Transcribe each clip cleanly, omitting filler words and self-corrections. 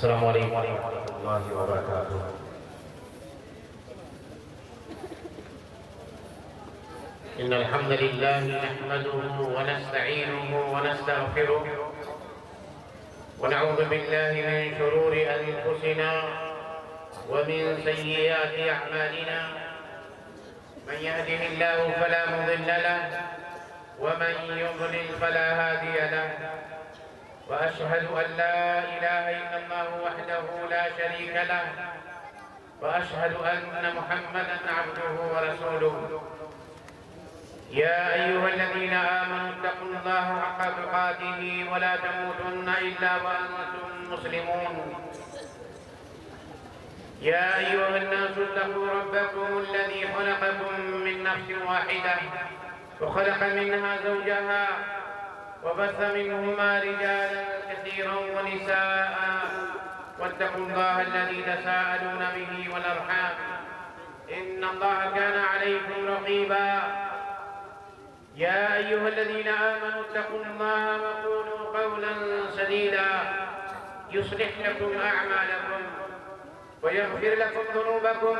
السلام علیکم ورحمۃ اللہ وبرکاتہ۔ إن الحمد لله نحمده ونستعينه ونستغفره ونعوذ بالله من شرور أنفسنا ومن سيئات أعمالنا، من يهده الله فلا مضل له ومن يضلل فلا هادي له، وأشهد أن لا إله إلا الله وحده لا شريك له، وأشهد أن محمدا عبده ورسوله. يا أيها الذين آمنوا اتقوا الله حق تقاته ولا تموتن إلا وأنتم مسلمون. يا أيها الناس اتقوا ربكم الذي خلقكم من نفس واحدة وخلق منها زوجها وبث منهما رجالا كثيرا ونساء، واتقوا الله الذي تساءلون به والأرحام إن الله كان عليكم رقيبا. يا أيها الذين آمنوا اتقوا الله وقولوا قولا سديدا يصلح لكم أعمالكم ويغفر لكم ذنوبكم،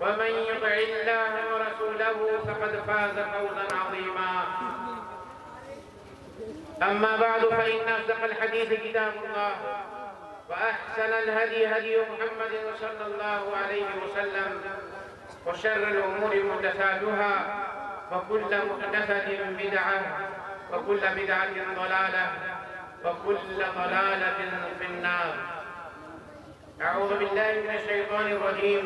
ومن يطع الله ورسوله فقد فاز فوزا عظيما. أما بعد، فإن أصدق الحديث كتاب الله، وأحسن الهدي هدي محمد صلى الله عليه وسلم، وشر الأمور محدثاتها، وكل محدثة بدعة، وكل بدعة ضلالة، وكل ضلالة في النار. أعوذ بالله من الشيطان الرجيم.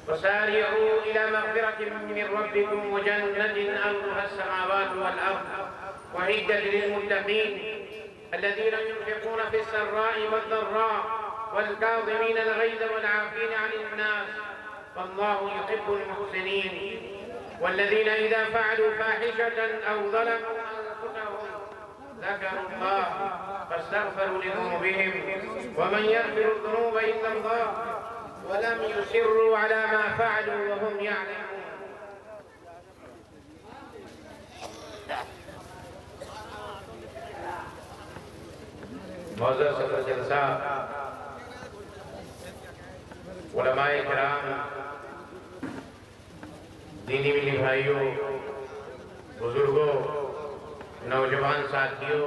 وسارعوا إلى مغفرة من ربكم وجنة أرضها السماوات والأرض وعدت للمتقين الذين ينفقون في السراء والضراء والكاظمين الغيظ والعافين عن الناس والله يحب المحسنين. والذين إذا فعلوا فاحشة أو ظلموا أنفسهم ذكروا الله فاستغفروا لذنوبهم ومن يغفر الذنوب إلا الله ولم يصروا على ما فعلوا وهم يعلمون. معزز صدر جلسہ، علماء کرام، دینی ملی بھائیوں، بزرگوں، نوجوان ساتھیوں،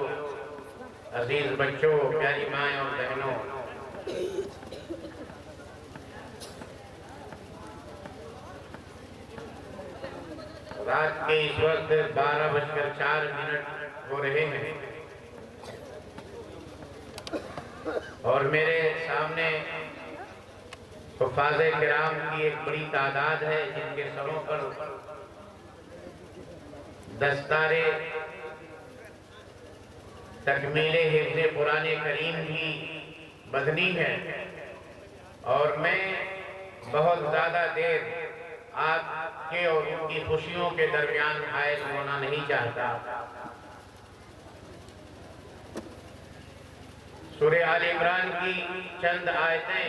عزیز بچوں، پیاری مائیں اور بہنوں، رات کے اس وقت 12:04 ہو رہے ہیں اور میرے سامنے حفاظ کرام کی ایک بڑی تعداد ہے جن کے سروں پر دستار تکمیل حفظ قرآن کریم بھی بدنی ہے، اور میں بہت زیادہ دیر آپ کے اور ان کی خوشیوں کے درمیان حائل ہونا نہیں چاہتا۔ سورہ آل عمران کی چند آیتیں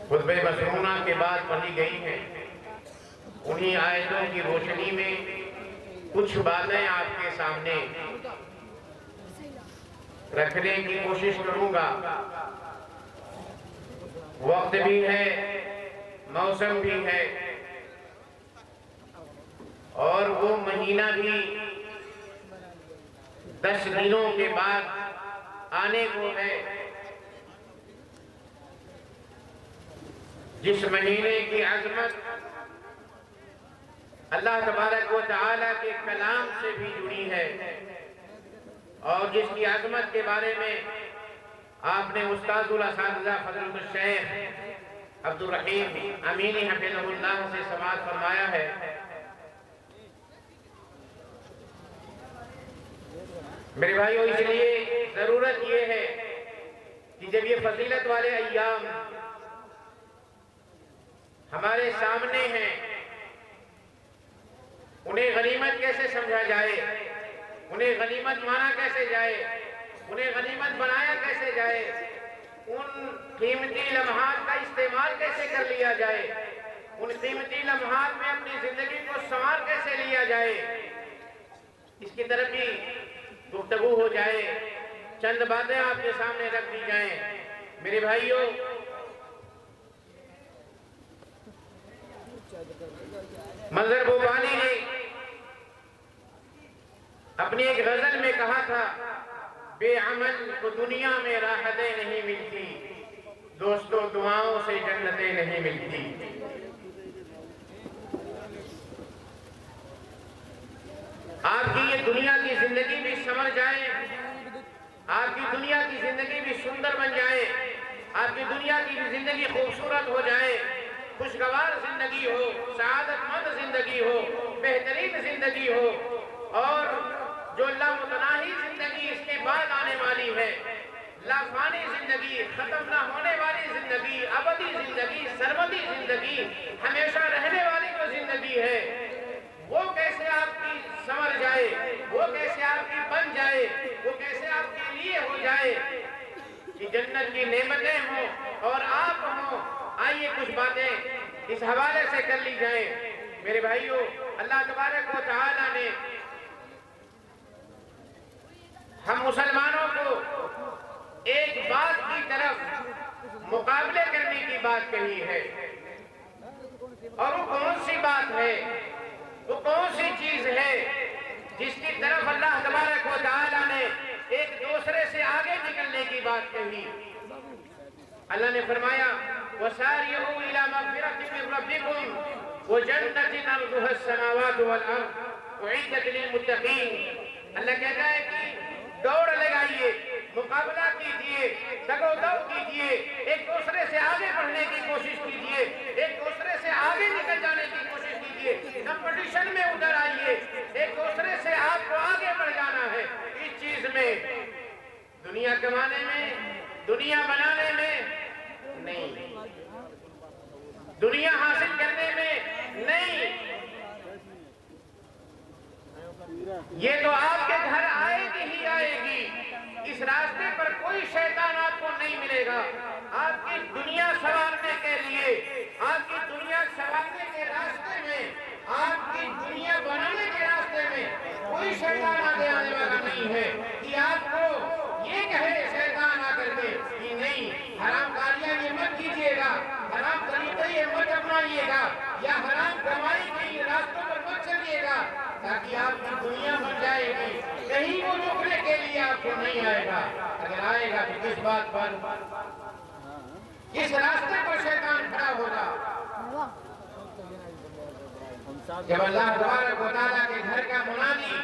خطبہ مسنونہ کے بعد پڑھی گئی ہیں۔ انہی آیتوں کی روشنی میں کچھ باتیں آپ کے سامنے رکھنے کی کوشش کروں گا۔ وقت بھی ہے، موسم بھی ہے، اور وہ مہینہ بھی 10 دنوں کے بعد آنے کو ہے، جس مہینے کی عظمت اللہ تبارک و تعالیٰ کے کلام سے بھی جڑی ہے، اور جس کی عظمت کے بارے میں آپ نے استاد الاساتذہ فضیلۃ الشیخ عبد الرحیم امینی حفظہ اللہ سے سماعت فرمایا ہے۔ میرے بھائیوں، اس لیے ضرورت یہ ہے کہ جب یہ فضیلت والے ایام ہمارے سامنے ہیں، انہیں غنیمت کیسے سمجھا جائے، انہیں غنیمت مانا کیسے جائے، انہیں غنیمت بنایا کیسے جائے، ان قیمتی لمحات کا استعمال کیسے کر لیا جائے، ان قیمتی لمحات میں اپنی زندگی کو سنوار کیسے لیا جائے، اس کی طرف بھی گفتگو ہو جائے چند باتیں آپ کے سامنے رکھ دی جائیں۔ میرے بھائیوں، منظر بھوپالی نے اپنی ایک غزل میں کہا تھا، بے عمل کو دنیا میں راحتیں نہیں ملتی، دوستوں دعاؤں سے جنتیں نہیں ملتی۔ آپ کی یہ دنیا کی زندگی بھی سمجھ جائے، آپ کی دنیا کی زندگی بھی سندر بن جائے، آپ کی دنیا کی بھی زندگی خوبصورت ہو جائے، خوشگوار زندگی ہو، سعادت مند زندگی ہو، بہترین زندگی ہو، اور جو لامتناہی زندگی اس کے بعد آنے والی ہے، لافانی زندگی، ختم نہ ہونے والی زندگی، ابدی زندگی، سرمدی زندگی، ہمیشہ رہنے والی جو زندگی ہے، وہ کیسے آپ کی سمر جائے، وہ کیسے آپ کی بن جائے، وہ کیسے آپ کے لیے ہو جائے کہ جنت کی نعمتیں ہوں اور آپ ہوں۔ آئیے کچھ باتیں اس حوالے سے کر لی جائیں۔ میرے بھائیوں، اللہ تبارک و تعالی نے ہم مسلمانوں کو ایک بات کی طرف مقابلے کرنے کی بات کہی ہے، اور وہ کون سی بات ہے، وہ کون سی چیز ہے جس کی طرف اللہ تبارک و تعالی نے ایک دوسرے سے آگے نکلنے کی بات کہی؟ اللہ نے فرمایا، وَسَارِعُوا إِلَى مَغْفِرَةٍ مِّن رَّبِّكُمْ وَجَنَّةٍ عَرْضُهَا السَّمَاوَاتُ وَالْأَرْضُ أُعِدَّتْ لِلْمُتَّقِينَ۔ اللہ کہتا ہے کہ دوڑ لگائیے، مقابلہ کیجئے، دگو دو کیجئے، ایک دوسرے سے آگے بڑھنے کی کوشش کیجئے، ایک دوسرے سے آگے نکل جانے کی کوشش کیجئے، کمپٹیشن میں ادھر آئیے، ایک دوسرے سے آپ کو آگے بڑھ جانا ہے۔ اس چیز میں، دنیا کمانے میں، دنیا بنانے میں نہیں، دنیا حاصل کرنے میں نہیں، یہ تو آپ کے گھر آئے گی ہی آئے گی۔ اس راستے پر کوئی شیطان آپ کو نہیں ملے گا۔ آپ کی دنیا سنوارنے کے لیے، آپ کی دنیا سنوارنے کے راستے میں، آپ کی دنیا بنانے کے راستے میں کوئی شیطان آگے آنے والا نہیں ہے کہ آپ کو یہ کہے شیطان آ کر کے کہ نہیں، حرام کاریاں یہ مت کیجئے گا، حرام طریقے یہ مت اپنائیے گا، یا حرام کمائی کے راستوں پر مت چلیے گا، تاکہ آپ کی دنیا بن جائے گی۔ کہیں وہ روکنے کے لیے آپ کو نہیں آئے گا۔ اگر آئے گا تو کس بات پر، کس راستے پر شیطان کھڑا ہوگا؟ جب اللہ تبارک و تعالیٰ کے گھر کا منادی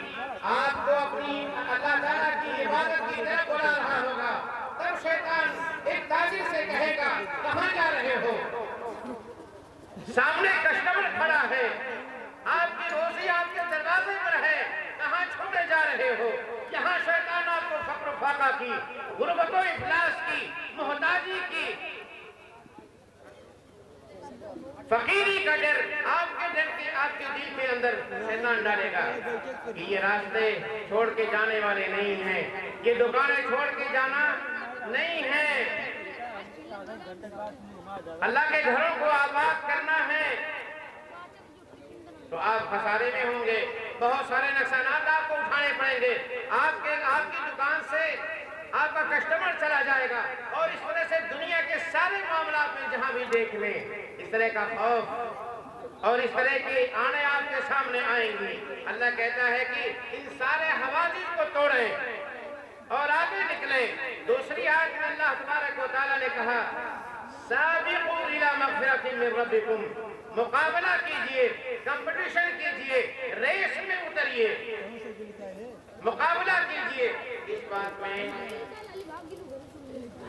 آپ کو اپنی اللہ تعالیٰ کی عبادت کی طرف بلا رہا ہوگا، تب شیطان ایک تاجر سے کہے گا، کہاں جا رہے ہو؟ سامنے کسٹمر کھڑا ہے، آپ کی روزی آپ کے دروازے پر ہے، کہاں چھوڑے جا رہے ہو؟ یہاں شیطان آپ کو فقر و فاقہ کی، غربت و افلاس کی، محتاجی کی، فقیری کا ڈر آپ کے دل کے اندر شیطان ڈالے گا کہ یہ راستے چھوڑ کے جانے والے نہیں ہیں، یہ دکانیں چھوڑ کے جانا نہیں ہے، اللہ کے گھروں کو آباد کرنا ہے، تو آپ خسارے میں ہوں گے، بہت سارے نقصانات آپ کو اٹھانے پڑیں گے، آپ کی دکان سے آپ کا کسٹمر چلا جائے گا، اور اس وجہ سے دنیا کے سارے معاملات میں جہاں بھی دیکھ لیں اس طرح کا خوف اور اس طرح کی آنے آپ کے سامنے آئیں گی۔ اللہ کہتا ہے کہ ان سارے حواجز کو توڑیں اور آگے نکلیں۔ دوسری آیت میں اللہ تبارک و تعالیٰ نے کہا، سابقوا الی مغفرۃ من ربکم، مقابلہ کیجئے، کمپٹیشن کیجئے، ریس میں اتریے، مقابلہ کیجئے۔ اس بات میں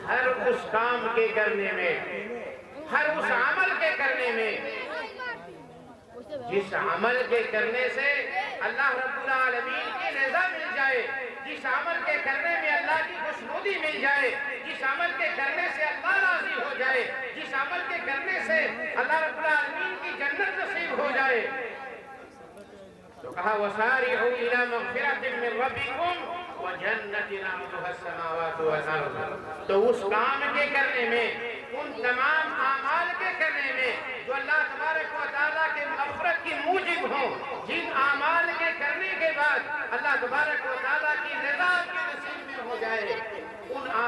ہر اس کام کے کرنے میں، ہر اس عمل کے کرنے میں، جس عمل کے کرنے سے اللہ رب العالمین کی رضا مل جائے، جس عمل کے کرنے میں اللہ کی خوشنودی مل جائے، جس عمل کے کرنے سے اللہ راضی ہو جائے، جس عمل کے کرنے سے اللہ رب العالمین کی جنت نصیب ہو جائے، تو کہا وَسَارِعُوا إِلَى مَغْفِرَةٍ مِّن رَّبِّكُمْ وَجَنَّةٍ عَرْضُهَا السَّمَاوَاتُ وَالْأَرْضُ۔ تو اس کام کے کرنے میں، ان تمام اعمال کے کرنے میں جو اللہ تبارک و تعالیٰ کے مغفرت کی موجب ہوں، جن اعمال کے کرنے کے بعد اللہ تبارک و تعالیٰ کی رضا کے نصیب میں ہو جائے،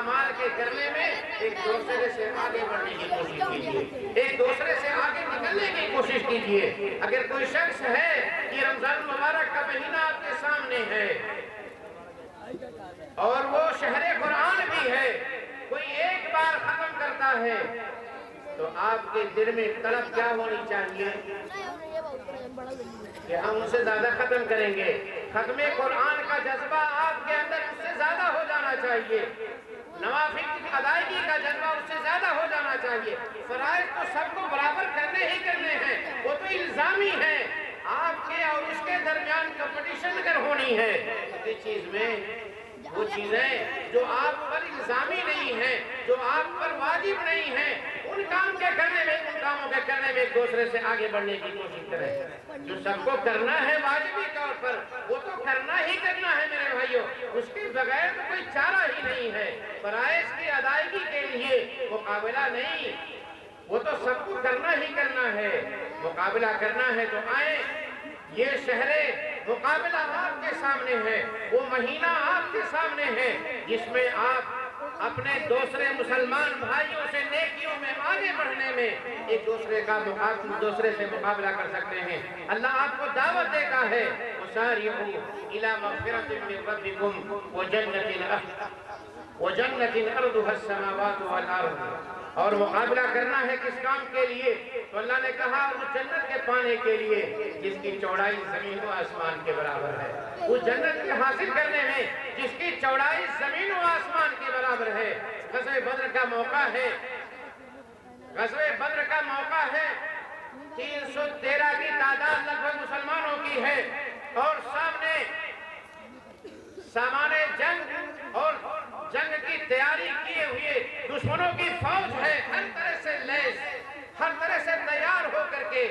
اعمال کے کرنے میں ایک دوسرے سے آگے بڑھنے کی کوشش کیجیے، ایک دوسرے سے آگے نکلنے کی کوشش کیجیے۔ اگر کوئی شخص ہے کہ رمضان مبارک کا مہینہ آپ کے سامنے ہے اور وہ شہر قرآن بھی ہے، کوئی ایک بار ختم کرتا ہے تو آپ کے دل میں طلب کیا ہونی چاہیے کہ ہم اس سے زیادہ ختم کریں گے۔ ختم قرآن کا جذبہ آپ کے اندر اس سے زیادہ ہو جانا چاہیے، نوافل کی ادائیگی کا جذبہ اس سے زیادہ ہو جانا چاہیے۔ فرائض تو سب کو برابر کرنے ہی کرنے ہیں، وہ تو الزامی ہے۔ آپ کے اور اس کے درمیان کمپٹیشن اگر ہونی ہے کسی چیز میں، وہ چیزیں جو آپ پر الزامی نہیں ہیں، جو آپ پر واجب نہیں ہیں، ان کام کے کرنے میں، ان کاموں کے کرنے میں ایک دوسرے سے آگے بڑھنے کی کوشش کریں۔ جو سب کو کرنا ہے واجبی طور پر، وہ تو کرنا ہی کرنا ہے میرے بھائیوں، اس کے بغیر تو کوئی چارہ ہی نہیں ہے۔ فرائض کی ادائیگی کے لیے مقابلہ نہیں، وہ تو سب کو کرنا ہی کرنا ہے۔ مقابلہ کرنا ہے تو آئیں، یہ شہر مقابلہ آپ کے سامنے ہے، وہ مہینہ آپ کے سامنے ہے جس میں آپ اپنے دوسرے مسلمان بھائیوں سے نیکیوں میں آگے بڑھنے میں ایک دوسرے سے مقابلہ کر سکتے ہیں۔ اللہ آپ کو دعوت دیتا ہے، وَسَارِعُوا إِلَى مَغْفِرَةٍ مِّن رَّبِّكُمْ وَجَنَّةٍ أَرْضُهَا السَّمَاوَاتُ وَالْأَرْضُ۔ اور مقابلہ کرنا ہے کس کام کے لیے؟ تو اللہ نے کہا اس جنت کے پانے کے لیے جس کی چوڑائی زمین و آسمان کے برابر ہے، اس جنت کے حاصل کرنے میں جس کی چوڑائی زمین و آسمان کے برابر ہے۔ غزوہ بدر کا موقع ہے، غزوہ بدر کا موقع ہے، 313 کی تعداد لگ بھگ مسلمانوں کی ہے، اور سامنے سامان جنگ اور جنگ کی تیاری کیے ہوئے دشمنوں کی فوج ہے، ہر طرح سے لیس، ہر طرح سے تیار ہو کر کے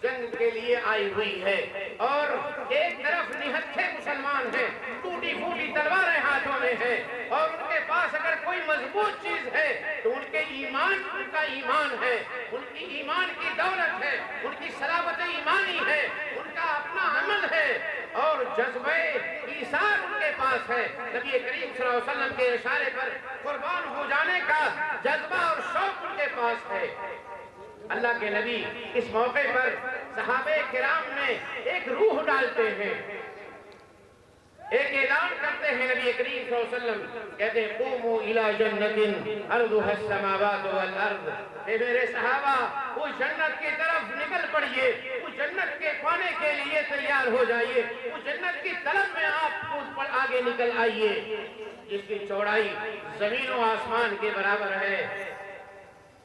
جنگ کے لیے آئی ہوئی ہے، اور ایک طرف نہتھے مسلمان ہیں، ٹوٹی پھوٹی تلواریں ہاتھوں میں ہیں، اور ان کے پاس اگر کوئی مضبوط چیز ہے تو ان کے ایمان، ان کا ایمان ہے، ان کی ایمان کی دولت ہے، ان کی صلابت ایمانی ہے، ان کا اپنا عمل ہے، اور جذبہ ایثار ان کے پاس ہے۔ نبی کریم صلی اللہ علیہ وسلم کے اشارے پر قربان ہو جانے کا جذبہ اور شوق ان کے پاس ہے۔ اللہ کے نبی اس موقع پر صحابہ کرام میں ایک روح ڈالتے ہیں، ایک اعلان کرتے ہیں۔ نبی کریم صلی اللہ علیہ وسلم کہتے ہیں قوموا الی جنت ارضها السماوات والارض، اے میرے صحابہ اس جنت کی طرف نکل پڑیے، اس جنت کے پانے کے لیے تیار ہو جائیے، اس جنت کی طلب میں آپ خود پر آگے نکل آئیے جس کی چوڑائی زمین و آسمان کے برابر ہے۔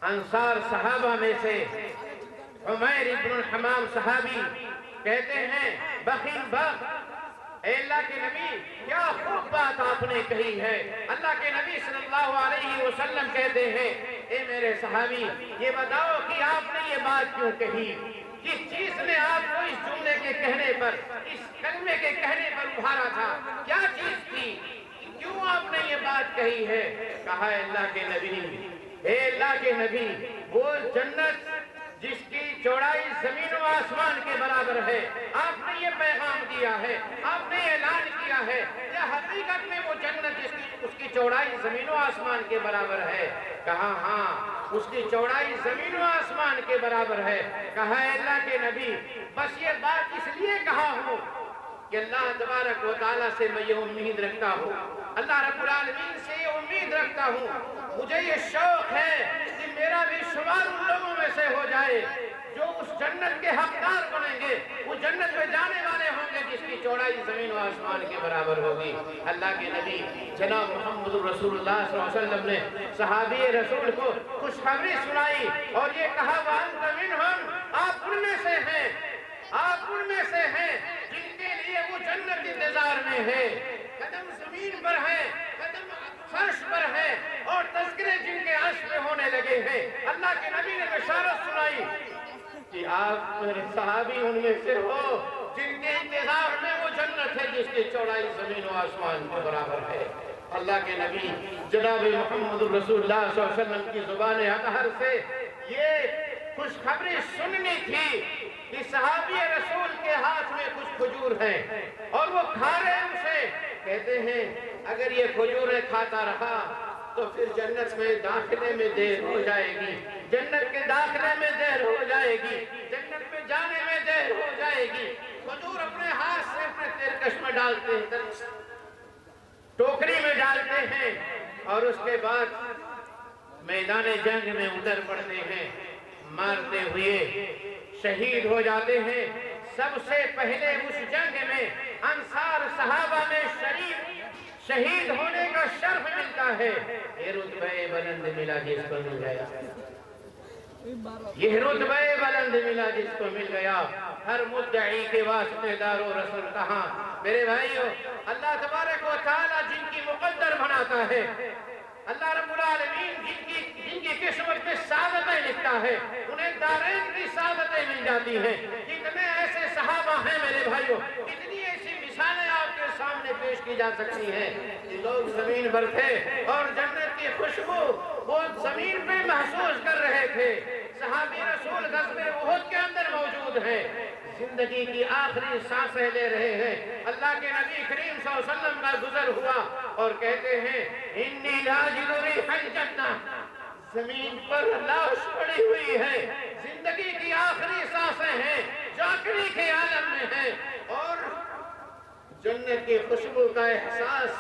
انصار صحابہ میں سے عمیر ابن الحمام صحابی کہتے ہیں بخیل بخت، اے اللہ کے نبی کیا خوب بات آپ نے کہی ہے۔ اللہ کے نبی صلی اللہ علیہ وسلم کہتے ہیں اے میرے صحابی یہ بتاؤ کہ آپ نے یہ بات کیوں کہی، جس چیز نے آپ کو اس جملے کے کہنے پر، اس کلمے کے کہنے پر ابھارا تھا، کیا چیز تھی، کیوں آپ نے یہ بات کہی ہے؟ کہا اے اللہ کے نبی، اے اللہ کے نبی وہ جنت جس کی چوڑائی زمین و آسمان کے برابر ہے، آپ نے یہ پیغام دیا ہے، آپ نے اعلان کیا ہے کہ حقیقت میں وہ جنت اس کی چوڑائی زمین و آسمان کے برابر ہے؟ کہا ہاں اس کی چوڑائی زمین و آسمان کے برابر ہے۔ کہا اے اللہ کے نبی بس یہ بات اس لیے کہا ہوں کہ اللہ تبارک و تعالیٰ سے میں یہ امید رکھتا ہوں، اللہ رب العالمین سے یہ امید رکھتا ہوں، مجھے یہ شوق ہے کہ میرا بھی شمار ان لوگوں میں سے ہو جائے جو اس جنت کے حقدار بنیں گے، وہ جنت میں جانے والے ہوں گے جس کی چوڑائی زمین و آسمان کے برابر ہوگی۔ اللہ کے نبی جناب محمد رسول اللہ صلی اللہ علیہ وسلم نے صحابی رسول کو خوشخبری سنائی اور یہ کہا وَأَنْتَ مِنْهُمْ، آپ ان میں سے ہیں، آپ ان میں سے ہیں جن کے لیے وہ جنت انتظار میں ہے، قدم زمین پر ہے، قدم فرش پر ہے، اور تذکرے جن کے عرش پہ ہونے لگے ہیں۔ اللہ کے نبی نے بشارت سنائی کہ آپ میرے صحابی ان میں سے ہو جن کے انتظار میں وہ جنت ہے جس کی چوڑائی زمین و آسمان کے برابر ہے۔ اللہ کے نبی جناب محمد رسول اللہ صلی اللہ علیہ وسلم کی زبان اطہر سے یہ خوشخبری سننی تھی کہ صحابی رسول کے ہاتھ میں کچھ کھجور ہیں اور وہ کھا رہے ہیں اسے، کہتے ہیں اگر یہ کھجوریں کھاتا رہا تو پھر جنت میں داخلے میں دیر ہو جائے گی، جنت کے داخلے میں دیر ہو جائے گی، جنت میں جانے میں دیر ہو جائے گی۔ حضور اپنے ہاتھ سے اپنے تیرکش میں ڈالتے ہیں، ٹوکری میں ڈالتے ہیں، اور اس کے بعد میدان جنگ میں اتر پڑتے ہیں، مارتے ہوئے شہید ہو جاتے ہیں۔ سب سے پہلے اس جنگ میں انصار صحابہ میں شہید ہونے کا شرف ملتا ہے۔ یہ رتبہ بلند ملا جس کو مل گیا، یہ رتبہ بلند ملا جس کو مل گیا۔ ہر مدعی کے واسطے دار و رسول کہاں؟ میرے بھائیو، اللہ تبارک و تعالی جن کی مقدر بناتا ہے، اللہ رب العالمین جن کی قسمت میں سعادتیں لکھتا ہے، انہیں دارین کی سعادتیں مل جاتی ہیں۔ کتنے ایسے صحابہ ہیں میرے بھائیو، کتنی ایسی مثالیں آپ کے سامنے پیش کی جا سکتی ہیں کہ لوگ زمین پر تھے اور جنت کی خوشبو وہ زمین پہ محسوس کر رہے تھے۔ صحابی رسول غزوہ احد کے اندر موجود ہیں، زندگی کی آخری سانسیں لے رہے ہیں۔ اللہ کے نبی کریم صلی اللہ علیہ وسلم کا گزر ہوا اور کہتے ہیں انی لاجد ریح الجنہ، زمین پر لاش پڑی ہوئی ہے، زندگی کی آخری سانسیں ہیں، جاگنے کے عالم میں ہیں، اور جنت کی خوشبو کا احساس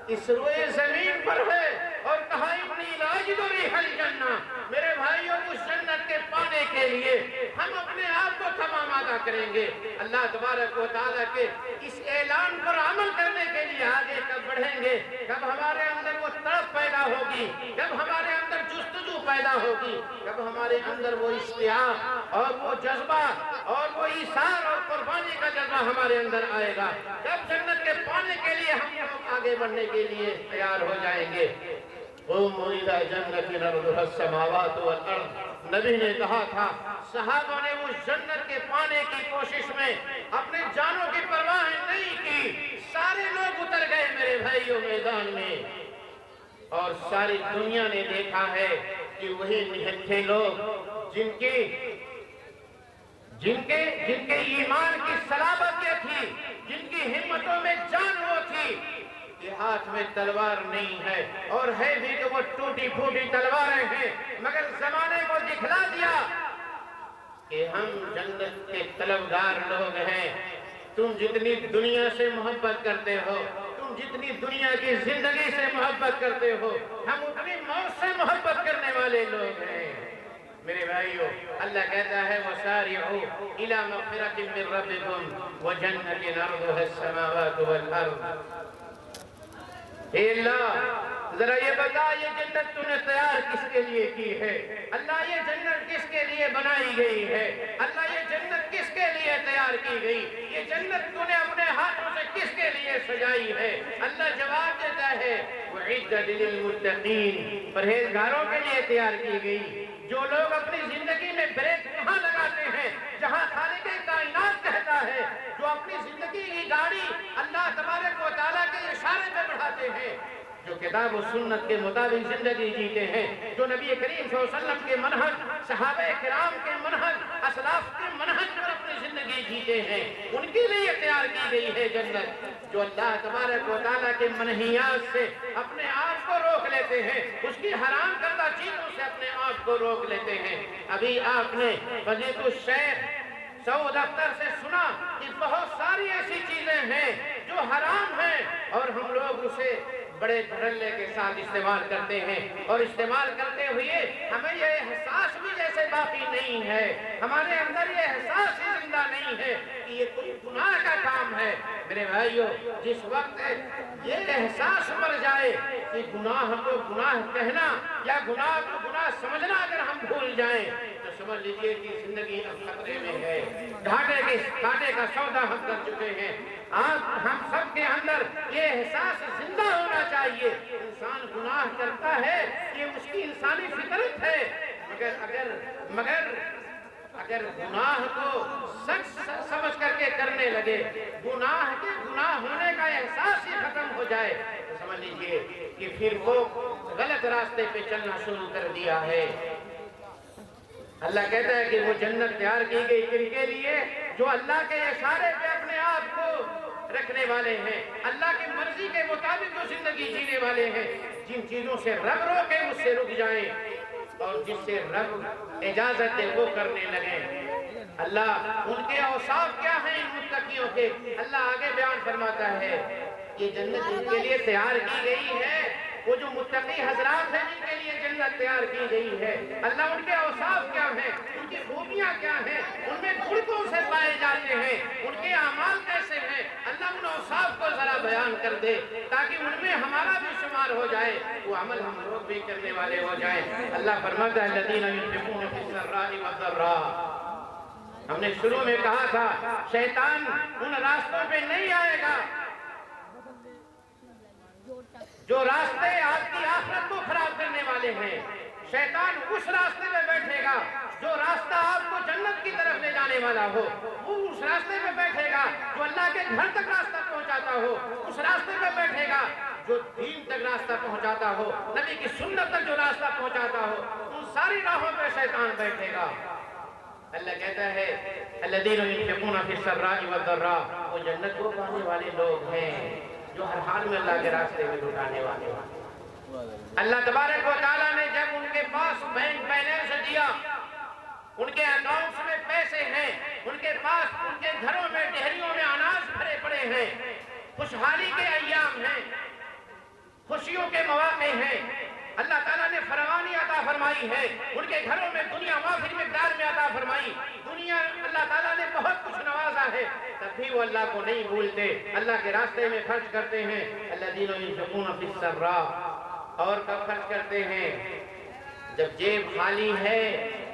اس روئے زمین پر ہے، اور کہا انی لاجد ریح الجنہ۔ میرے بھائیوں، اس جنت کے پانے کے لیے ہم اپنے آپ کو تمام ادا کریں گے۔ اللہ تبارک و تعالیٰ کے اس اعلان پر عمل کرنے کے لیے آگے کب بڑھیں گے؟ کب ہمارے اندر وہ تڑپ پیدا ہوگی، کب ہمارے اندر جستجو پیدا ہوگی، کب ہمارے اندر وہ اشتیاق اور وہ جذبہ اور وہ ایثار اور قربانی کا جذبہ ہمارے اندر آئے گا، کب جنت کے پانے کے لیے ہم لوگ آگے بڑھنے کے لیے تیار ہو جائیں گے۔ قوموا إلى جنة عرضها السماوات والأرض، نبی نے کہا تھا، صحابہ نے اس جنت کے پانے کی کوشش میں اپنے جانوں کی پرواہ نہیں کی، سارے لوگ اتر گئے میرے بھائیوں میدان میں، اور ساری دنیا نے دیکھا ہے کہ وہی نہتھے لوگ جن کے ایمان کی صلابت یہ تھی، جن کی ہمتوں میں جان وہ تھی کہ ہاتھ میں تلوار نہیں ہے، اور ہے بھی کہ وہ ٹوٹی پھوٹی تلواریں ہیں، مگر زمانے کو دکھلا دیا کہ ہم جنت کے طلبگار لوگ ہیں۔ تم جتنی دنیا سے محبت کرتے ہو، تم جتنی دنیا کی زندگی سے محبت کرتے ہو، ہم اتنی موت سے محبت کرنے والے لوگ ہیں۔ میرے بھائیو، اللہ کہتا ہے وَسَارِعُوا إِلَى مَغْفِرَةٍ مِّن رَبِّكُمْ وَجَنَّةٍ عَرْضُهَا السَّمَاوَاتُ وَالْأَرْضُ۔ اے اللہ، ذرا یہ بتا، یہ جنت تو نے تیار کس کے لیے کی ہے؟ اللہ، یہ جنت کس کے لیے بنائی گئی ہے؟ اللہ، یہ جنت کس کے لیے تیار کی گئی؟ یہ جنت تو نے اپنے ہاتھوں سے کس کے لیے سجائی ہے؟ اللہ جواب دیتا ہے وَعِدَّتْ لِلْمُتَّقِينَ، پرہیزگاروں کے لیے تیار کی گئی۔ جو لوگ اپنی زندگی میں بریک وہاں لگاتے ہیں جہاں خالق کائنات کہتا ہے، جو اپنی زندگی کی گاڑی اللہ تبارک و تعالیٰ کے اشارے پہ بڑھاتے ہیں، جو کتاب و سنت کے مطابق زندگی جیتے ہیں، جو نبی کریم صلی اللہ علیہ وسلم کے منہج، صحابہ کرام کے منہج، اسلاف کے منہج پر اپنی زندگی جیتے ہیں، ان کے لیے تیار کی گئی ہے جنت۔ جو اللہ تبارک و تعالیٰ کے منہیات سے اپنے آپ کو روک لیتے ہیں، اس کی حرام کردہ چیزوں سے اپنے آپ کو روک لیتے ہیں۔ ابھی آپ نے فضیلۃ الشیخ سعود اختر سے سنا کہ بہت ساری ایسی چیزیں ہیں جو حرام ہیں، اور ہم لوگ اسے بڑے دھڑلے کے ساتھ استعمال کرتے ہیں، اور استعمال کرتے ہوئے ہمیں یہ احساس بھی جیسے باقی نہیں ہے، ہمارے اندر یہ احساس ہی زندہ نہیں ہے کہ یہ کوئی گناہ کا کام ہے۔ میرے بھائیو، جس وقت یہ احساس مر جائے کہ گناہ کو گناہ کہنا یا گناہ کو گناہ سمجھنا اگر ہم بھول جائیں تو سمجھ لیجئے کہ زندگی اب خطرے میں ہے، کانٹے کا سودا ہم کر چکے ہیں۔ ہم سب کے اندر یہ احساس زندہ ہونا چاہیے، انسان گناہ کرتا ہے، یہ اس کی انسانی فطرت ہے، مگر اگر گناہ کو سچ سمجھ کر کے کرنے لگے، گناہ کے گناہ ہونے کا احساس ہی ختم ہو جائے تو سمجھ لیجئے کہ پھر وہ غلط راستے پہ چلنا شروع کر دیا ہے۔ اللہ کہتا ہے کہ وہ جنت تیار کی گئی کن کے لیے؟ جو اللہ کے اشارے پہ اپنے آپ کو رکھنے والے ہیں، اللہ کی مرضی کے مطابق جو زندگی جینے والے ہیں، جن چیزوں سے رب روکے اس سے رک جائیں اور جس سے رب اجازت دے وہ کرنے لگیں۔ اللہ ان کے اوصاف کیا ہیں ان متقیوں کے؟ اللہ آگے بیان فرماتا ہے یہ جنت جن کے لیے تیار کی گئی ہے، وہ جو متقی حضرات ہیں جن کے لیے جنت تیار کی گئی ہے، اللہ ان کے اوصاف کیا ہیں، ان کی خوبیاں کیا ہیں، ان میں گن کون سے پائے جاتے ہیں، ان کے اعمال کیسے ہیں، اللہ ان اوصاف کو ذرا بیان کر دے تاکہ ان میں ہمارا بھی شمار ہو جائے، وہ عمل ہم لوگ بھی کرنے والے ہو جائیں۔ اللہ فرماتا ہے الذین ينفقون فی السراء والضراء۔ ہم نے شروع میں کہا تھا شیطان ان راستوں پہ نہیں آئے گا جو راستے آپ کی آخرت کو خراب کرنے والے ہیں، شیطان اس راستے پہ بیٹھے گا جو راستہ آپ کو جنت کی طرف لے جانے والا ہو، وہ اس راستے پہ بیٹھے گا جو اللہ کے گھر تک راستہ پہنچاتا ہو، اس راستے پہ بیٹھے گا جو دین تک راستہ پہنچاتا ہو، نبی کی سنت تک جو راستہ پہنچاتا ہو، ان ساری راہوں پہ شیطان بیٹھے گا۔ اللہ کہتا ہے الذین ينفقون فی السراء والضراء، وہ جنت کو پانے والے لوگ ہیں جو ہر حال میں اللہ کے راستے میں لٹانے والے ہیں۔ اللہ تبارک و تعالیٰ نے جب ان کے پاس بینک بیلنس دیا، ان کے اکاؤنٹس میں پیسے ہیں، ان کے پاس ان کے گھروں میں ڈھیریوں میں اناج بھرے پڑے ہیں، خوشحالی کے ایام ہیں، خوشیوں کے مواقع ہیں، اللہ تعالیٰ نے فراوانی عطا فرمائی ہے، ان کے گھروں میں دنیا وافر مقدار میں عطا فرمائی، دنیا اللہ تعالیٰ نے بہت کچھ نوازا ہے، تب بھی وہ اللہ کو نہیں بھولتے، اللہ کے راستے میں خرچ کرتے ہیں۔ الذین ينفقون فی السراء، اور کب خرچ کرتے ہیں؟ جب جیب خالی ہے،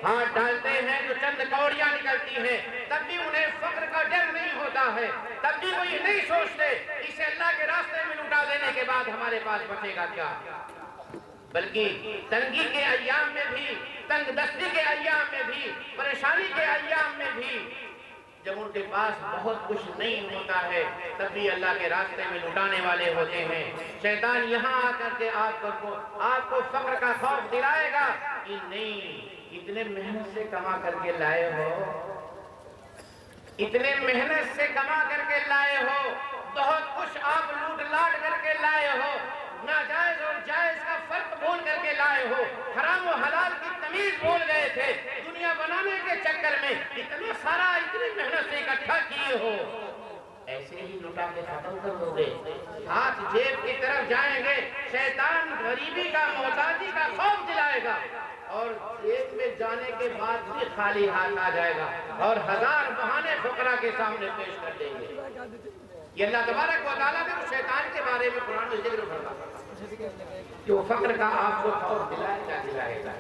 ہاتھ ڈالتے ہیں تو چند کوڑیاں نکلتی ہیں، تب بھی انہیں فقر کا ڈر نہیں ہوتا ہے، تب بھی وہ یہ نہیں سوچتے اسے اللہ کے راستے میں لٹا دینے کے بعد ہمارے پاس بچے گا کیا، بلکہ تنگی کے ایام میں بھی، تنگ دستی کے ایام میں بھی، پریشانی کے ایام میں بھی، جب ان کے پاس بہت کچھ نہیں ہوتا ہے تب بھی اللہ کے راستے میں لٹانے والے ہوتے ہیں۔ شیطان یہاں آ کر کے آپ کو فقر کا خوف دلائے گا کہ نہیں اتنے محنت سے کما کر کے لائے ہو، اتنے محنت سے کما کر کے لائے ہو، بہت کچھ آپ لوٹ لاٹ کر کے لائے ہو، ناجائز اور جائز کا فرق بھول کر کے لائے ہو، حرام و حلال کی تمیز بھول گئے تھے، دنیا بنانے کے چکر میں اتنا سارا اتنی محنت سے اکٹھا کیے ہو، ایسے ہی لٹا کے ختم کر دو گے، ہاتھ جیب کی طرف جائیں گے، شیطان غریبی کا محتاجی کا خوف دلائے گا اور جیب میں جانے کے بعد بھی خالی ہاتھ آ جائے گا اور ہزار بہانے فقراء کے سامنے پیش کر دیں گے۔ یہ اللہ تبارک و تعالیٰ نے شیطان کے بارے میں قرآن میں ذکر فرمایا کہ وہ فقر کا آپ کو خوف دلائے گا۔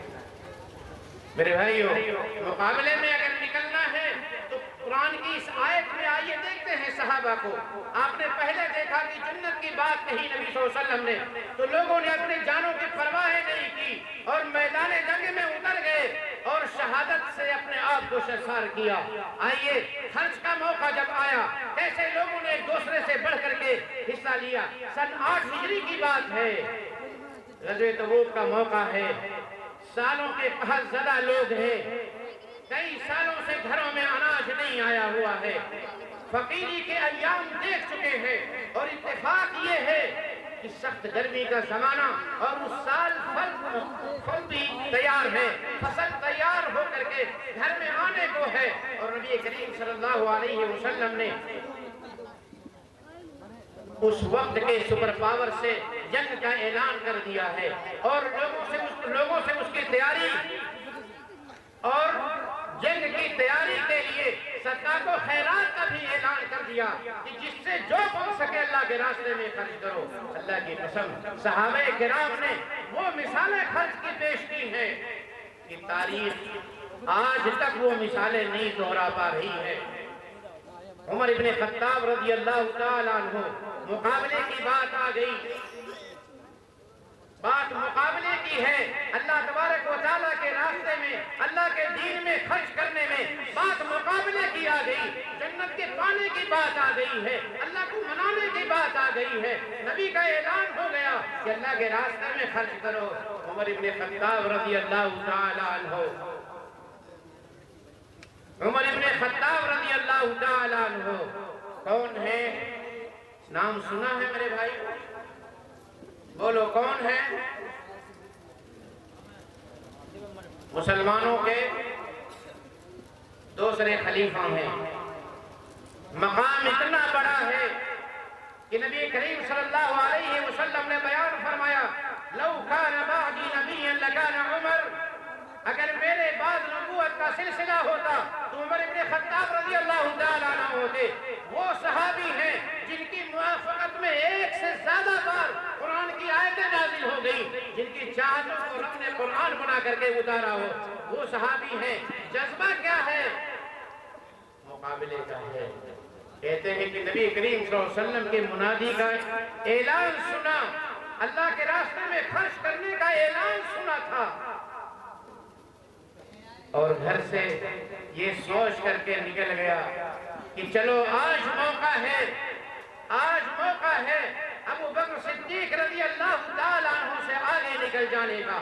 میرے بھائیو، مقابلے میں اگر نکلنا ہے تو قرآن کی اس آیت میں آئیے دیکھتے ہیں صحابہ کو، آپ نے پہلے دیکھا کہ جنت کی بات کہی نبی صلی اللہ علیہ وسلم نے تو لوگوں نے اپنی جانوں کی پرواہ نہیں کی اور میدان جنگ میں اتر گئے اور شہادت سے اپنے آپ کو سرشار کیا۔ آئیے خرچ کا موقع جب آیا کیسے لوگوں نے ایک دوسرے سے بڑھ کر کے حصہ لیا۔ سن 8 ہجری کی بات ہے، غزوہ تبوک کا موقع ہے، سالوں کے قحط زدہ لوگ ہیں، کئی سالوں سے گھروں میں اناج نہیں آیا ہوا ہے، فقیری کے ایام دیکھ چکے ہیں اور اتفاق یہ ہے کہ سخت گرمی کا زمانہ اور اس سال پھل بھی تیار ہے، فصل تیار ہو کر کے گھر میں آنے کو ہے اور نبی کریم صلی اللہ علیہ وسلم نے اس وقت کے سپر پاور سے جنگ کا اعلان کر دیا ہے اور لوگوں سے اس کی تیاری اور جنگ کی تیاری کے لیے صدقات و خیرات کا بھی اعلان کر دیا کہ جس سے جو پہنچ سکے اللہ کے راستے میں خرچ کرو۔ اللہ کی قسم صحابہ کرام نے وہ مثالیں خرچ کی پیش کی ہیں کہ تاریخ آج تک وہ مثالیں نہیں دہرا پا رہی ہے۔ عمر ابن خطاب رضی اللہ تعالیٰ عنہ، مقابلے کی بات آ گئی، بات مقابلے کی ہے، اللہ تبارک و تعالیٰ کے راستے میں اللہ کے دین میں خرچ کرنے میں بات مقابلے کی آ گئی، جنت کے پانے کی بات آ گئی ہے، اللہ کو منانے کی بات آ گئی ہے، نبی کا اعلان ہو گیا کہ اللہ کے راستے میں خرچ کرو۔ عمر ابن خطاب رضی اللہ تعالیٰ عنہ، عمر ابن خطاب رضی اللہ تعالیٰ عنہ کون ہے؟ نام سنا ہے میرے بھائی؟ بولو کون ہے؟ مسلمانوں کے دوسرے خلیفہ ہیں۔ مقام اتنا بڑا ہے کہ نبی کریم صلی اللہ علیہ وسلم نے بیان فرمایا لو کان بعدی نبی لکان عمر، اگر میرے بعد نبوت کا سلسلہ ہوتا تو عمر ابن خطاب رضی اللہ تعالیٰ عنہ ہوتے۔ وہ صحابی ہیں جن کی موافقت میں ایک سے زیادہ بار قرآن کی آیتیں نازل ہو گئی، جن کی چاہتوں کو رب نے قرآن بنا کر کے اتارا ہو، وہ صحابی ہیں۔ جذبہ کیا ہے؟ مقابلے کا ہے۔ کہتے ہیں کہ نبی کریم صلی اللہ علیہ وسلم کے منادی کا اعلان سنا، اللہ کے راستے میں خرچ کرنے کا اعلان سنا تھا، اور گھر سے یہ سوچ کر کے نکل گیا کہ چلو آج موقع ہے، آج موقع ہے ابو بکر صدیق رضی اللہ تعالیٰ عنہ سے آگے نکل جانے کا۔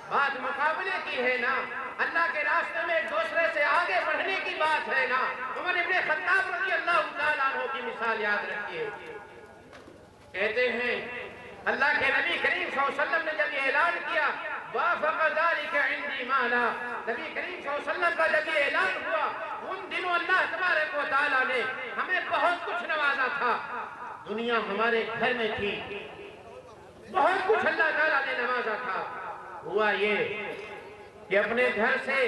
بات مقابلے کی ہے نا، اللہ کے راستے میں ایک دوسرے سے آگے بڑھنے کی بات ہے نا۔ عمر ابن خطاب رضی اللہ تعالیٰ عنہ کی مثال یاد رکھیے۔ کہتے ہیں اللہ کے نبی کریم صلی اللہ علیہ وسلم نے جب یہ اعلان کیا وافق ذلك عندي مالا، نبی کریم صلی اللہ علیہ وسلم کا جب یہ اعلان ہوا، ان دنوں اللہ تبارک و تعالیٰ نے ہمیں بہت کچھ نوازا تھا، دنیا ہمارے گھر میں تھی، بہت کچھ اللہ تعالیٰ نے نوازا تھا۔ ہوا یہ کہ اپنے گھر سے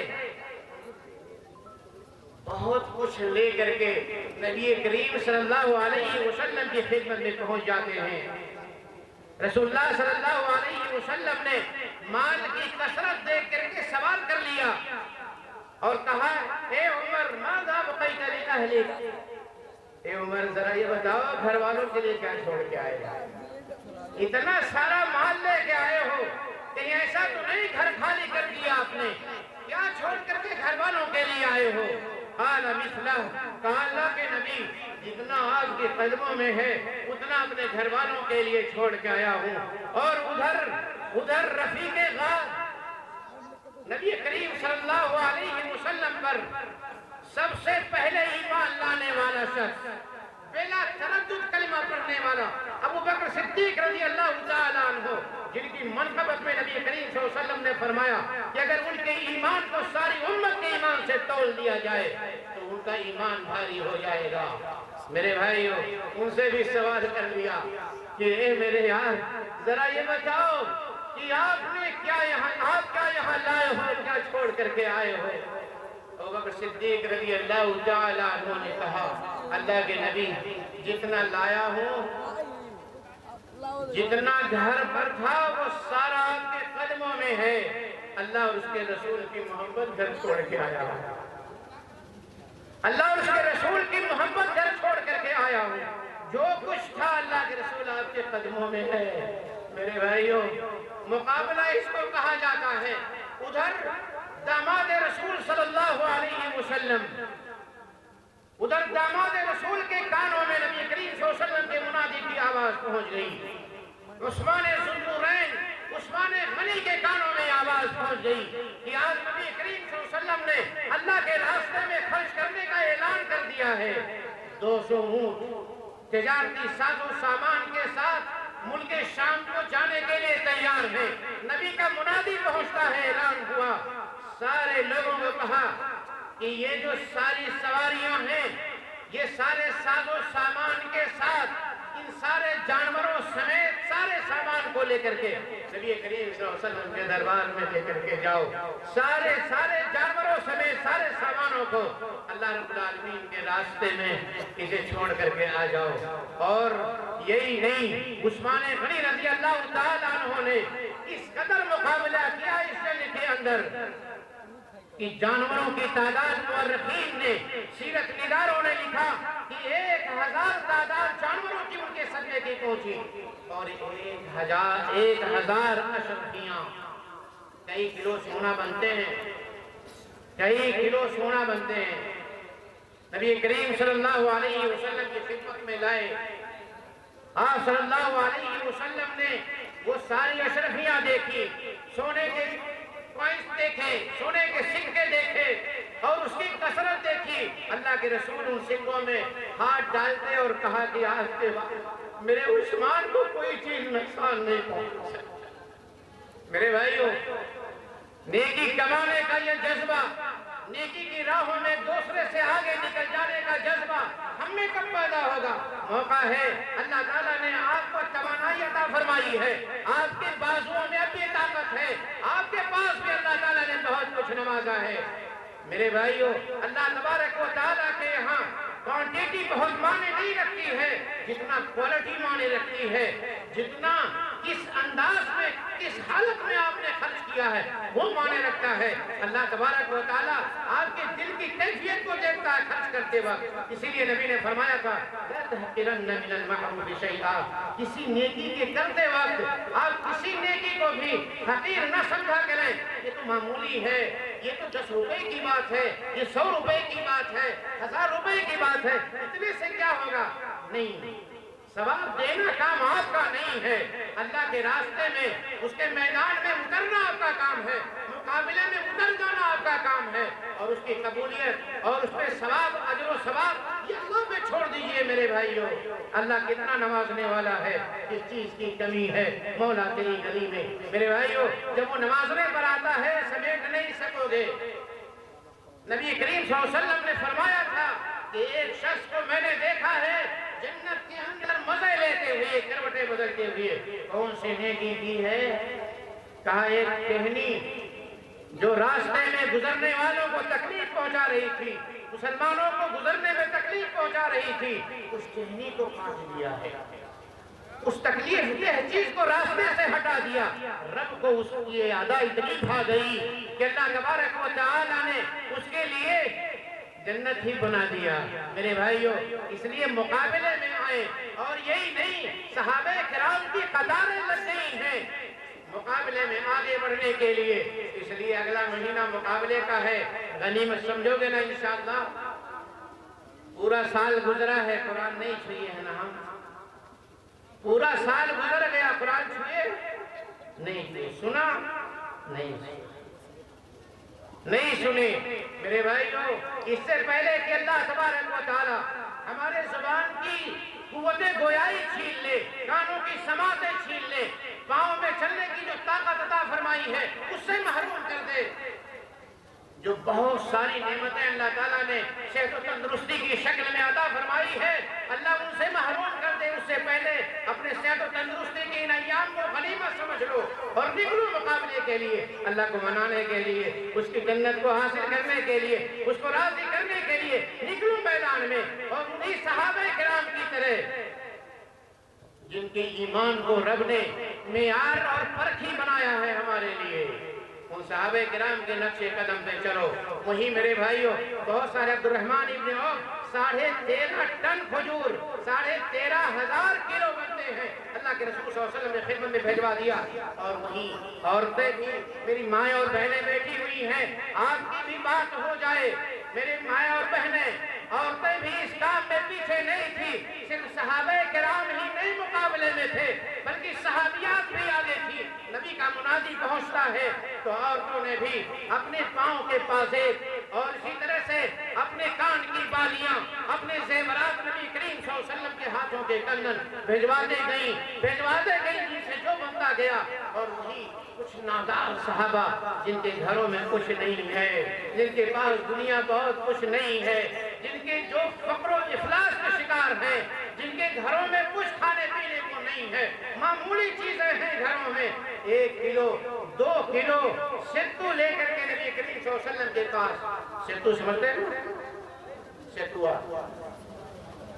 بہت کچھ لے کر کے نبی کریم صلی اللہ علیہ وسلم کی خدمت میں پہنچ جاتے ہیں۔ رسول اللہ صلی اللہ علیہ وسلم نے مال کی کثرت دیکھ کر کے سوال کر لیا اور کہا اے عمر ماذا بقیت لأہلک، اے عمر ذرا یہ بتاؤ گھر والوں کے لیے کیا چھوڑ کے آئے ہو؟ اتنا سارا مال لے کے آئے ہو، کہیں ایسا تو نہیں گھر خالی کر دیا آپ نے؟ کیا چھوڑ کر کے گھر والوں کے لیے آئے ہو؟ قال مثلہ، کہا اللہ کے نبی جتنا آپ کے قدموں میں ہے اتنا اپنے گھر والوں کے لیے چھوڑ کے آیا ہوں۔ اور ادھر رفیق غار نبی کریم صلی اللہ علیہ وسلم پر سب سے پہلے ایمان لانے والا شخص، بلا تردد کلمہ پڑھنے والا ابو بکر صدیق رضی اللہ تعالیٰ عنہ، جن کی منقبت میں نبی کریم صلی اللہ علیہ وسلم نے فرمایا کہ اگر ان کے ایمان کو ساری امت کے ایمان سے تول دیا جائے تو ان کا ایمان بھاری ہو جائے گا۔ میرے بھائیوں، ان سے بھی سوال کر لیا کہ اے میرے یار ذرا یہ بتاؤ کہ آپ کیا یہاں لائے ہو، کیا چھوڑ کر کے آئے ہو؟ ابو بکر صدیق رضی اللہ تعالیٰ عنہ نے کہا اللہ کے نبی جتنا لایا ہوں، جتنا گھر پر تھا وہ سارا آپ کے قدموں میں ہے، اللہ اور اس کے رسول کی محبت گھر چھوڑ کے آیا ہوں، اللہ اور اس کے رسول کی محبت گھر چھوڑ کر کے آیا ہوں، جو کچھ تھا اللہ کے رسول آپ کے قدموں میں ہے۔ میرے بھائیوں، مقابلہ اس کو کہا جاتا ہے۔ ادھر داماد رسول صلی اللہ علیہ وسلم، ادھر داماد رسول کے کانوں میں نبی کریم صلی اللہ علیہ وسلم کے منادی کی آواز پہنچ گئی۔ عثمان ذوالنورین، عثمان غنی کے کانوں میں آواز پہنچ گئی کہ آج نبی کریم صلی اللہ علیہ وسلم نے اللہ کے راستے میں خرچ کرنے کا اعلان کر دیا ہے۔ 200 اونٹ تجارتی ساز و سامان کے ساتھ ملک شام کو جانے کے لیے تیار ہیں۔ نبی کا منادی پہنچتا ہے، اعلان ہوا، سارے لوگوں کو کہا کہ یہ جو ساری سواریاں ہیں، یہ سارے ساز و سامان کے ساتھ ان سارے جانوروں سمیت سارے سامان کو لے کر کے نبی کریم صلی اللہ علیہ وسلم کے دربار میں لے کر کے جاؤ، سارے جانوروں سمیت سارے سامانوں کو اللہ رب العالمین کے راستے میں اسے چھوڑ کر کے آ جاؤ۔ اور یہی نہیں، عثمان غنی رضی اللہ تعالیٰ عنہ نے اس قدر مقابلہ کیا اس جنگ کے اندر کہ جانوروں کی تعداد مورخین نے، سیرت نگاروں نے لکھا کہ 1000 تعداد جانوروں کی ان کے صدقے کی پہنچی، اور 1000 اشرفیاں، کئی کلو سونا بنتے ہیں، کئی کلو سونا بنتے ہیں، نبی کریم صلی اللہ علیہ وسلم کی خدمت میں لائے۔ آپ صلی اللہ علیہ وسلم نے وہ ساری اشرفیاں دیکھی، سونے کے کوئنس دیکھے، سونے کے سکے دیکھے اور اس کی کثرت دیکھی۔ اللہ کے رسول ان سکوں میں ہاتھ ڈالتے اور کہا کہ آج کے بعد میرے عثمان کو کوئی چیز نقصان نہیں پہنچا سکتی۔ میرے بھائیوں، نیکی کمانے کا یہ جذبہ، نیکی کی راہوں میں دوسرے سے آگے نکل جانے کا جذبہ ہم میں کب پیدا ہوگا؟ موقع ہے، اللہ تعالیٰ نے آپ کو توانائی عطا فرمائی ہے، آپ کے بازوؤں میں اب بھی طاقت ہے، آپ کے پاس بھی اللہ تعالیٰ نے بہت کچھ نوازا ہے۔ میرے بھائیوں، اللہ تبارک و تعالیٰ کے یہاں کوانٹیٹی بہت معنی نہیں رکھتی ہے جتنا کوالٹی معنی رکھتی ہے، جتنا کس انداز میں، کس حالت میں آپ نے خرچ کیا ہے وہ معنی رکھتا ہے۔ اللہ تبارک و تعالیٰ آپ کے دل کی کیفیت کو دیکھتا ہے خرچ کرتے وقت۔ اسی لیے نبی نے فرمایا تھا لا تحقرن من المعروف شیئا، کسی نیکی کے کرتے وقت آپ کسی نیکی کو بھی حقیر نہ سمجھا کریں، یہ تو معمولی ہے، یہ تو 10 روپے کی بات ہے، یہ 100 روپے کی بات ہے، 1000 روپے کی بات ہے، اتنے سے کیا ہوگا؟ نہیں، ثواب دینا کام آپ کا نہیں ہے، اللہ کے راستے میں، اس کے میدان میں اترنا آپ کا کام ہے، مقابلے میں اتر جانا آپ کا کام ہے، اور اس کی قبولیت اور اس پہ ثواب، اجر و ثواب یہ اللہ پہ چھوڑ دیجئے میرے بھائیوں۔ اللہ کتنا نوازنے والا ہے، اس چیز کی کمی ہے مولا تیری گلی میں۔ میرے بھائیوں، جب وہ نوازنے پر آتا ہے سمیٹ نہیں سکو گے۔ نبی کریم صلی اللہ علیہ وسلم نے فرمایا تھا کہ ایک شخص کو میں نے دیکھا ہے جنت کے اندر مزے لیتے ہوئے، کروٹیں بدلتے ہوئے۔ کون سے نیکی کی ہے؟ کہا ایک ٹہنی جو راستے میں گزرنے والوں کو تکلیف پہنچا رہی تھی، مسلمانوں کو گزرنے میں تکلیف پہنچا رہی تھی، اس ٹہنی کو کاٹ دیا ہے، اس تکلیف کے چیز کو راستے سے ہٹا دیا۔ رب کو اس کی یاد اتنی کھا گئی کہ اللہ تبارک و تعالیٰ نے اس کے لیے جنت ہی بنا دیا۔ میرے بھائیوں، اس لیے مقابلے میں آئے، اور یہی نہیں، صحابہ کرام کی قطاریں لگ گئی ہیں مقابلے میں آگے بڑھنے کے لیے۔ اس لیے اگلا مہینہ مقابلے کا ہے، غنیمت سمجھو گے نا انشاءاللہ؟ پورا سال گزرا ہے، قرآن نہیں چھوئے ہیں نا ہم؟ پورا سال گزر گیا، قرآن چھوئے نہیں، سنا نہیں سنے۔ میرے بھائیوں، اس سے پہلے کہ اللہ تبارک و تعالی ہمارے زبان کی قوت گویائی چھین لے، کانوں کی سماعتیں چھین لے، پاؤں میں چلنے کی جو طاقت عطا فرمائی ہے اس سے محروم کر دے، جو بہت ساری نعمتیں اللہ تعالیٰ نے صحت و تندرستی کی شکل میں عطا فرمائی ہے، اللہ ان سے محروم کر دے، اس سے پہلے اپنے صحت و تندرستی کے ان ایام کو غنیمت سمجھ لو اور نکلو مقابلے کے لیے، اللہ کو منانے کے لیے، اس کی جنت کو حاصل کرنے کے لیے، اس کو راضی کرنے کے لیے نکلو میدان میں، اور انہی صحابہ کرام کی طرح جن کے ایمان کو رب نے معیار اور پرکھی بنایا ہے ہمارے لیے، ان صحابہ کرام کے نقش قدم پہ چلو۔ وہی میرے بھائیوں، بہت سارے عبد الرحمن ابن عوف 13.5 ٹن کھجور 13,500 کلو بنتے ہیں، اللہ کے رسول صلی اللہ علیہ وسلم نے خدمت میں بھیجوا دیا۔ اور وہیں عورتیں بھی، میری مائیں اور بہنیں بیٹھی ہوئی ہیں، آپ کی بھی بات ہو جائے، میری مائیں اور بہنیں، عورتیں بھی اس کام میں پیچھے نہیں تھی، صرف صحابہ کرام ہی نہیں مقابلے میں تھے بلکہ صحابیات بھی آگے تھی۔ نبی کا منادی پہنچتا ہے تو عورتوں نے بھی اپنے پاؤں کے پازیب اور اسی طرح سے اپنے کان کی بالیاں، اپنے زیورات نبی کریم صلی اللہ علیہ وسلم کے ہاتھوں کے کنگن بھیجواتے گئیں جن سے جو بنتا گیا۔ اور وہی کچھ نادار صحابہ جن کے گھروں میں کچھ نہیں ہے، جن کے پاس دنیا بہت کچھ نہیں ہے، جن کے جو فقر و افلاس کے شکار ہیں، جن کے گھروں میں کچھ کھانے پینے کو نہیں ہے، معمولی چیزیں ہیں گھروں میں، 1 کلو 2 کلو ستو لے کر کے نبی کریم صلی اللہ علیہ وسلم کے پاس، ستو سمجھتے ہیں؟ ستوا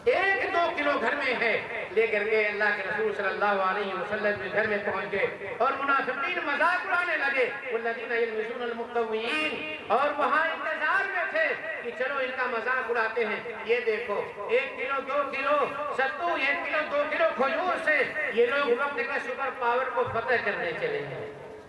1-2 کلو گھر میں ہے، لے کر کے اللہ کے رسول صلی اللہ علیہ وسلم کے گھر میں پہنچ گئے، اور منافقین مذاق اڑانے لگے، والذین یلمزون المطوعین، اور وہاں انتظار میں تھے کہ چلو ان کا مذاق اڑاتے ہیں۔ یہ دیکھو 1 کلو 2 کلو ستو، 1 کلو 2 کلو کھجور سے یہ لوگ وقت کے سپر پاور کو فتح کرنے چلے ہیں۔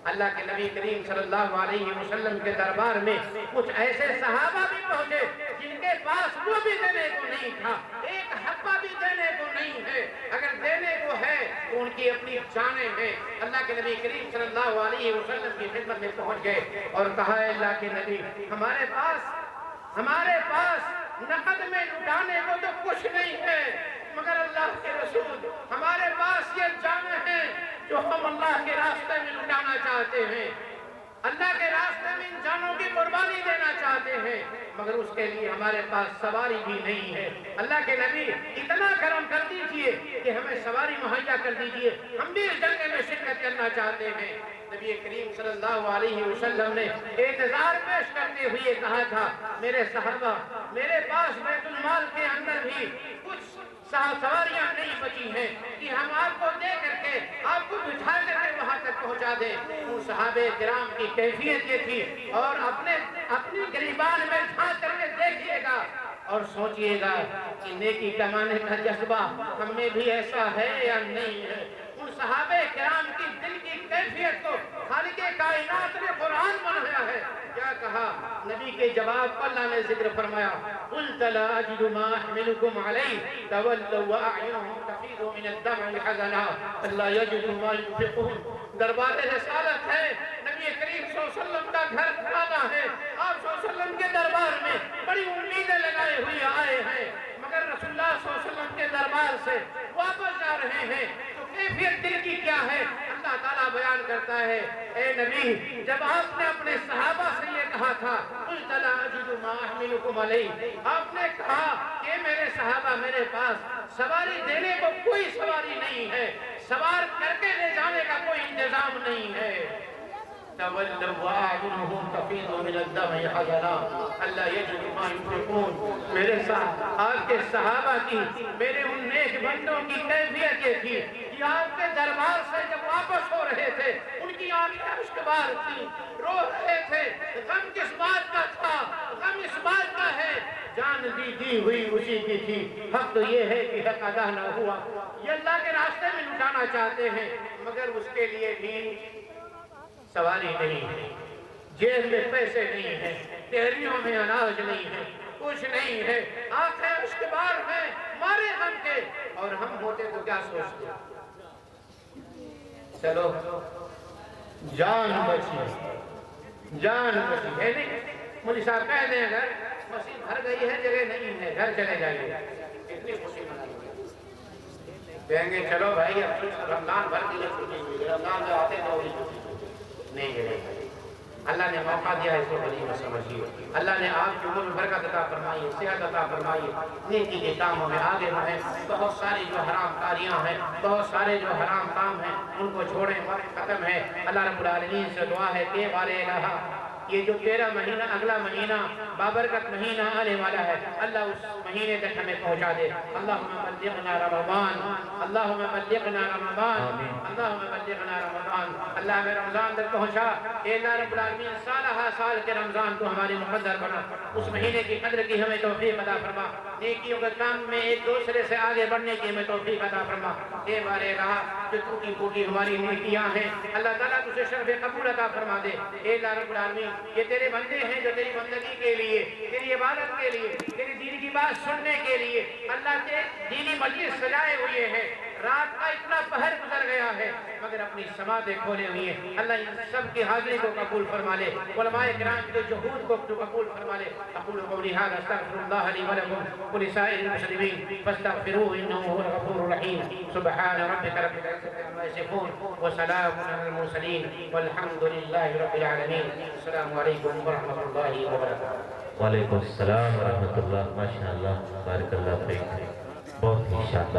اللہ کے نبی کریم صلی اللہ علیہ وسلم کے دربار میں کچھ ایسے صحابہ بھی پہنچے جن کے پاس وہ بھی دینے کو نہیں تھا، ایک حبہ بھی دینے کو نہیں ہے، اگر دینے کو ہے تو ان کی اپنی جانیں ہیں۔ اللہ کے نبی کریم صلی اللہ علیہ وسلم کی خدمت میں پہنچ گئے اور کہا ہے اللہ کے نبی، ہمارے پاس نقد میں لٹانے کو تو کچھ نہیں ہے، مگر اللہ کے رسول ہمارے پاس یہ جانیں ہیں جو ہم اللہ کے راستے میں لٹانا چاہتے ہیں، اللہ کے راستے میں ان جانوں کی قربانی دینا چاہتے ہیں، مگر اس کے لیے ہمارے پاس سواری بھی نہیں ہے۔ اللہ کے نبی اتنا کرم کر دیجئے کہ ہمیں سواری مہیا کر دیجئے، ہم بھی اس جنگ میں شرکت کرنا چاہتے ہیں۔ نبی کریم صلی اللہ علیہ وسلم نے اعتذار پیش کرتے ہوئے کہا تھا، میرے صحابہ، میرے پاس بیت المال کے اندر بھی کچھ سواریاں نہیں بچی ہیں کہ ہم آپ کو دے کر کے آپ کو بٹھا کر کے وہاں تک پہنچا دیں۔ ان صحابہ کرام کی کیفیت یہ تھی، اور اپنی گریبان میں جھانک کر کے دیکھیے گا اور سوچئے گا کہ نیکی کمانے کا جذبہ ہم میں بھی ایسا ہے یا نہیں ہے۔ ان صحابہ کرام کی دل کی کیفیت کو خالق کائنات نے قرآن بنایا ہے۔ کیا کہا نبی کے جواب پر اللہ نے ذکر فرمایا، قُلْتَ لَا أَجِدُ مَا أَحْمِلُكُمْ عَلَيْهِ تَوَلَّوْا وَأَعْيُنُهُمْ تَفِيضُ مِنَ الدَّمْعِ حَزَنًا أَلَّا يَجِدُوا مَا يُنْفِقُونَ۔ دربار رسالت ہے، نبی کریم صلی اللہ علیہ وسلم کا گھر کھانا ہے، آپ صلی اللہ علیہ وسلم کے دربار میں بڑی امیدیں لگائے ہوئے آئے ہیں، مگر رسول اللہ صلی اللہ علیہ وسلم کے دربار سے واپس جا رہے ہیں، تو کیفیت دل کی کیا ہے اللہ تعالیٰ بیان کرتا ہے۔ اے نبی، جب آپ نے اپنے صحابہ سے یہ کہا تھا، قُلْتَ لَا أَجِدُ مَا أَحْمِلُكُمْ عَلَيْهِ، آپ نے کہا کہ میرے صحابہ، میرے پاس سواری دینے کو کوئی سواری نہیں ہے، سوار کر کے لے جانے کا کوئی انتظام نہیں ہے۔ تَوَلَّوْا وَأَعْيُنُهُمْ تَفِيضُ مِنَ الدَّمْعِ حَزَنًا أَلَّا يَجِدُوا مَا يُنْفِقُونَ۔ میرے ساتھ آپ کے صحابہ کی، میرے ان نیک بندوں کی کیفیت یہ تھی کہ آپ کے دربار سے جب واپس ہو رہے تھے، ان کی آنکھیں اشکبار تھی، رو رہے تھے۔ غم کس بات کا تھا؟ غم اس بات کا ہے، جان دی ہوئی اسی کی تھی، حق تو یہ ہے کہ حق ادا نہ ہوا۔ یہ اللہ کے راستے میں لٹانا چاہتے ہیں، مگر اس کے لیے بھی سواری نہیں ہے، جیب میں پیسے نہیں ہیں، تہریوں میں اناج نہیں ہے، کچھ نہیں ہے، آنکھیں اشکبار ہیں مارے غم کے، اور ہم ہوتے تو کیا سوچتے؟ چلو جان بچی، جان بچی ہے نہیں؟ مولوی صاحب کہہ دیں اگر مسجد بھر گئی ہے، جگہ نہیں ہے، گھر چلے جائیے، اتنی خوشی منائی کہیں گے چلو بھائی اب رمضان بھر کے لیے چھٹی ہوئی، رمضان جو آتے تو وہی چھٹی نہیں ہے۔ اللہ نے موقع دیا ہے، اس کو غنیمت سمجھیے۔ اللہ نے آپ کی عمر میں برکت عطا فرمائی، صحت عطا فرمائی، نیکی کے کاموں میں آگے بڑھیں۔ بہت ساری جو حرام کاریاں ہیں، بہت سارے جو حرام کام ہیں، ان کو چھوڑیں، وقت ختم ہے۔ اللہ رب العالمین سے دعا ہے کہ بارے الہ، یہ جو 13 مہینہ، اگلا مہینہ بابرکت مہینہ آنے والا ہے، اللہ اس مہینے تک ہمیں پہنچا دے۔ اللہم بلغنا رمضان، اللہم بلغنا رمضان، اللہم بلغنا رمضان۔ اللہ ہمیں رمضان تک پہنچا۔ اے اللہ رب العالمین، سالہ سال کے رمضان کو ہماری مقدر بنا، اس مہینے کی قدر کی ہمیں توفیق عطا فرما، نیکیوں کے کام میں ایک دوسرے سے آگے بڑھنے کی ہمیں توفیق عطا فرما۔ اے بارے رہا جو ٹوٹی پھوٹی ہماری نیکیاں ہیں، اللہ تعالیٰ تجھے شرف قبول عطا فرما دے۔ اے اللہ رب العالمین، یہ تیرے بندے ہیں جو تیری بندگی کے لیے، تیری عبادت کے لیے، تیری دین کی بات سننے کے لیے اللہ کے دینی مجلس سجائے ہوئے ہیں۔ رات کا اتنا پہر گزر گیا ہے، مگر اپنی سماعتیں کھولے ہوئے ہیں۔ اللہ ان سب کی حاضری کو قبول فرما لے، علماء کرام کے جہود کو قبول فرما لے۔ اقول قولی ھذا استغفر اللہ لی ولکم ولسائر المسلمین فاستغفروہ انہ ھو الغفور الرحیم۔ سبحان ربک رب العزة عما یصفون وسلام علی المرسلین والحمد للہ رب العالمین۔ السلام علیکم ورحمۃ اللہ وبرکاتہ۔ وعلیکم السلام ورحمۃ اللہ۔ ماشاءاللہ، بارک اللہ فیک، بہت ہی شاندار۔